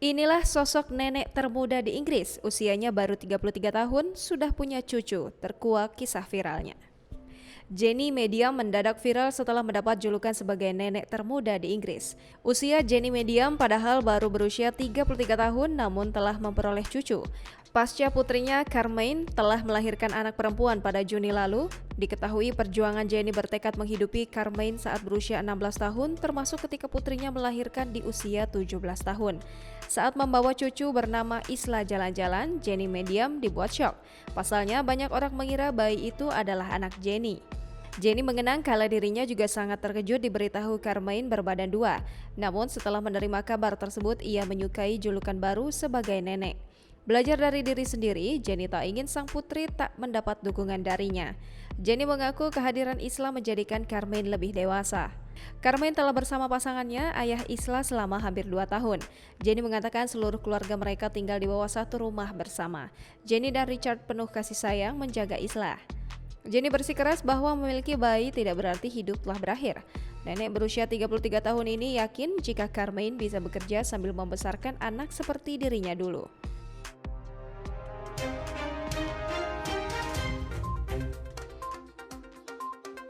Inilah sosok nenek termuda di Inggris, usianya baru 33 tahun, sudah punya cucu, terkuak kisah viralnya. Jenny Medium mendadak viral setelah mendapat julukan sebagai nenek termuda di Inggris. Usia Jenny Medium padahal baru berusia 33 tahun namun telah memperoleh cucu. Pasca putrinya Carmaine telah melahirkan anak perempuan pada Juni lalu, diketahui perjuangan Jenny bertekad menghidupi Carmaine saat berusia 16 tahun termasuk ketika putrinya melahirkan di usia 17 tahun. Saat membawa cucu bernama Isla jalan-jalan, Jenny Medium dibuat syok. Pasalnya banyak orang mengira bayi itu adalah anak Jenny. Jenny mengenang kala dirinya juga sangat terkejut diberitahu Carmaine berbadan dua. Namun setelah menerima kabar tersebut, ia menyukai julukan baru sebagai nenek. Belajar dari diri sendiri, Jenny tak ingin sang putri tak mendapat dukungan darinya. Jenny mengaku kehadiran Isla menjadikan Carmaine lebih dewasa. Carmaine telah bersama pasangannya, ayah Isla, selama hampir 2 tahun. Jenny mengatakan seluruh keluarga mereka tinggal di bawah satu rumah bersama. Jenny dan Richard penuh kasih sayang menjaga Isla. Jenny bersikeras bahwa memiliki bayi tidak berarti hidup telah berakhir. Nenek berusia 33 tahun ini yakin jika Carmaine bisa bekerja sambil membesarkan anak seperti dirinya dulu.